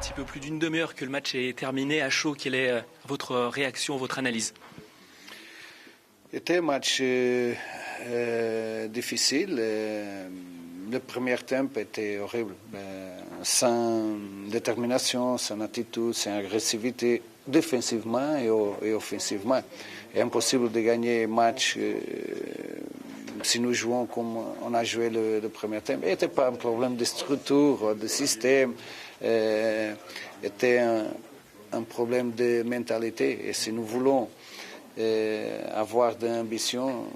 petit peu plus d'une demi-heure que le match est terminé. À chaud, quelle est votre réaction, votre analyse? C'était un match difficile. Le premier temps était horrible. Sans détermination, sans attitude, sans agressivité, défensivement et offensivement. C'est impossible de gagner un match si nous jouons comme on a joué le premier temps. Ce n'était pas un problème de structure, de système. C'était un problème de mentalité. Et si nous voulons avoir de l'ambition,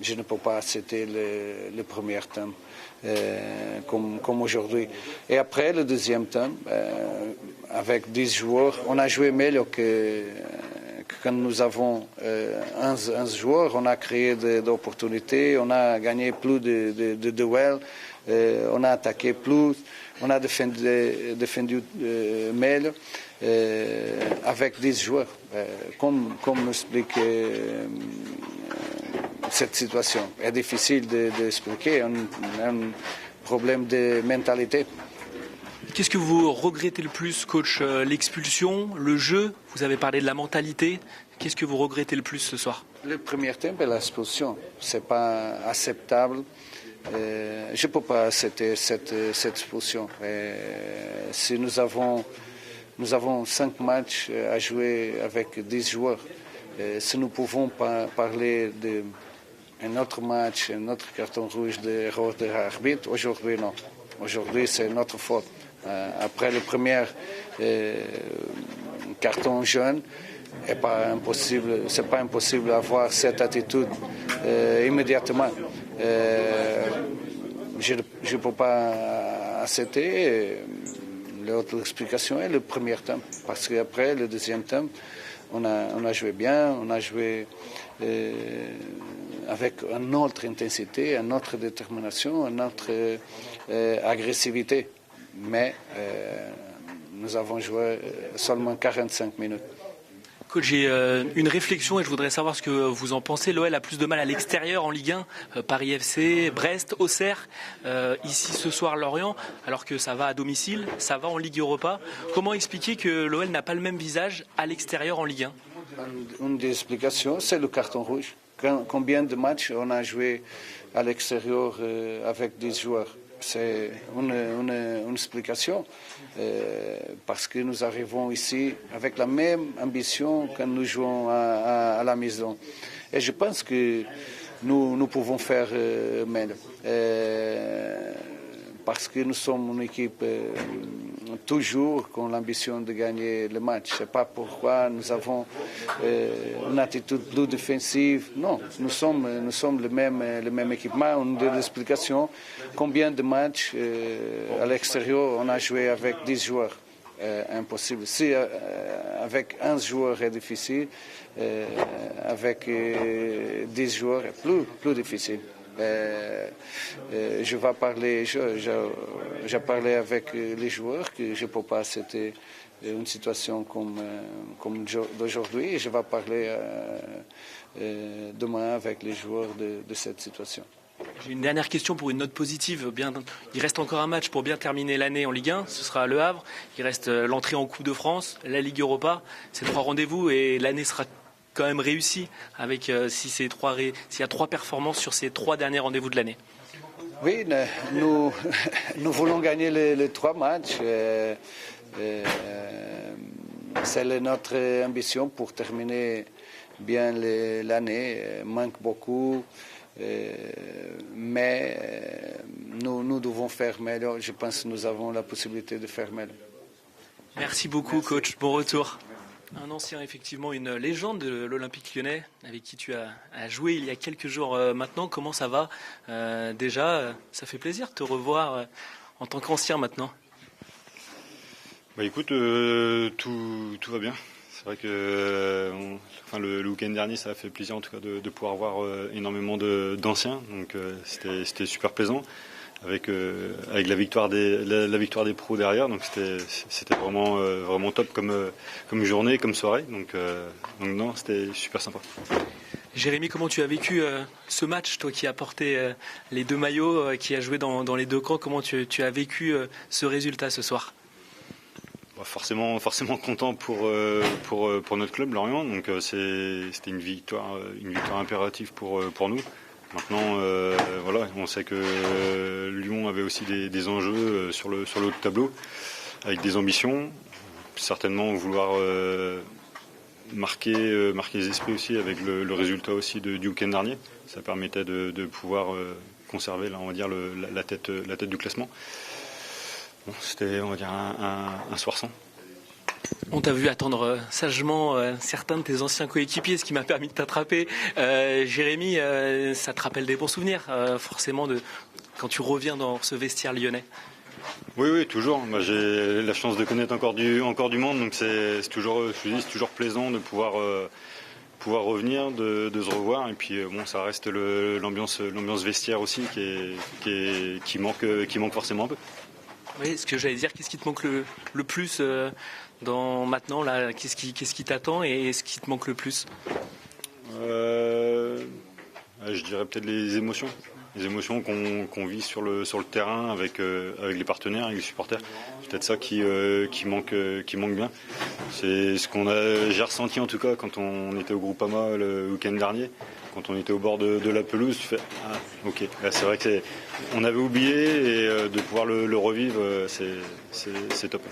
je ne peux pas accepter le premier temps comme aujourd'hui. Et après, le deuxième temps, avec 10 joueurs, on a joué mieux que quand nous avons 11 joueurs. On a créé des opportunités, on a gagné plus de duels, on a attaqué plus, on a défendu mieux avec 10 joueurs. Comme explique cette situation? C'est difficile d'expliquer, un problème de mentalité. Qu'est-ce que vous regrettez le plus, coach? L'expulsion, le jeu? Vous avez parlé de la mentalité. Qu'est-ce que vous regrettez le plus ce soir? Le premier temps est l'expulsion. Ce n'est pas acceptable. Je ne peux pas accepter cette expulsion. Si nous avons 5 matchs à jouer avec 10 joueurs, si nous pouvons parler d'un autre match, un autre carton rouge d'erreur de l'arbitre, aujourd'hui non. Aujourd'hui c'est notre faute. Après le premier carton jaune, c'est pas impossible d'avoir cette attitude immédiatement. Je ne peux pas accepter. L'autre explication est le premier temps, parce qu'après le deuxième temps, on a joué bien, on a joué avec une autre intensité, une autre détermination, une autre agressivité. Mais nous avons joué seulement 45 minutes. Coach, j'ai une réflexion et je voudrais savoir ce que vous en pensez. L'OL a plus de mal à l'extérieur en Ligue 1, Paris FC, Brest, Auxerre, ici ce soir Lorient, alors que ça va à domicile, ça va en Ligue Europa. Comment expliquer que l'OL n'a pas le même visage à l'extérieur en Ligue 1? Une des explications, c'est le carton rouge. Combien de matchs on a joué à l'extérieur avec 10 joueurs? C'est une explication parce que nous arrivons ici avec la même ambition que nous jouons à la maison. Et je pense que nous pouvons faire mieux. Parce que nous sommes une équipe toujours avec l'ambition de gagner le match. Ce n'est pas pourquoi nous avons une attitude plus défensive. Non, nous sommes le même équipement. Une des explications, combien de matchs à l'extérieur on a joué avec 10 joueurs? Impossible. Si avec 11 joueurs est difficile, avec 10 joueurs est plus difficile. Je vais parler, j'ai parlé avec les joueurs que je ne peux pas accepter une situation comme d'aujourd'hui et je vais parler demain avec les joueurs de cette situation. J'ai une dernière question pour une note positive. Il reste encore un match pour bien terminer l'année en Ligue 1. Ce sera à Le Havre. Il reste l'entrée en Coupe de France, la Ligue Europa. Ces 3 rendez-vous et l'année sera quand même réussie avec s'il y a 3 performances sur ces 3 derniers rendez-vous de l'année. Oui, nous voulons gagner les 3 matchs. C'est notre ambition pour terminer bien l'année. Il manque beaucoup. Mais nous devons faire meilleur. Je pense que nous avons la possibilité de faire meilleur. Merci beaucoup, coach. Bon retour. Un ancien, effectivement, une légende de l'Olympique Lyonnais avec qui tu as joué il y a quelques jours maintenant. Comment ça va? Déjà, ça fait plaisir de te revoir en tant qu'ancien maintenant. Bah écoute, tout va bien. C'est vrai que le week-end dernier, ça a fait plaisir en tout cas de pouvoir voir énormément d'anciens. Donc c'était super plaisant avec la victoire des pros derrière. Donc c'était vraiment top comme journée, comme soirée. Donc non, c'était super sympa. Jérémy, comment tu as vécu ce match, toi qui as porté les 2 maillots, qui as joué dans les 2 camps? Comment tu as vécu ce résultat ce soir? forcément content pour notre club Lorient. Donc c'était une victoire impérative pour nous. Maintenant, voilà, on sait que Lyon avait aussi des enjeux sur le haut de tableau, avec des ambitions, certainement vouloir marquer les esprits aussi avec le résultat aussi du week-end dernier. Ça permettait de pouvoir conserver, là, on va dire, la tête du classement. Bon, c'était, on va dire, un soir sans. On t'a vu attendre sagement certains de tes anciens coéquipiers, ce qui m'a permis de t'attraper. Jérémy, ça te rappelle des bons souvenirs, forcément, quand tu reviens dans ce vestiaire lyonnais? Oui, toujours. Moi, j'ai la chance de connaître encore du monde, donc c'est toujours plaisant de pouvoir revenir, de se revoir. Et puis bon, ça reste l'ambiance vestiaire aussi qui manque forcément un peu. Oui, ce que j'allais dire, qu'est-ce qui te manque le plus maintenant là, qu'est-ce qui t'attend et ce qui te manque le plus? Je dirais peut-être les émotions qu'on vit sur le terrain avec les partenaires, avec les supporters. C'est peut-être ça qui manque bien. C'est ce j'ai ressenti en tout cas quand on était au Groupama le week-end dernier. Quand on était au bord de la pelouse, tu fais ok. Là, c'est vrai que on avait oublié et de pouvoir le revivre, c'est top.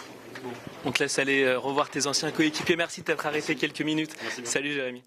On te laisse aller revoir tes anciens coéquipiers. Merci de t'être arrêté quelques minutes. Merci. Salut Jérémy.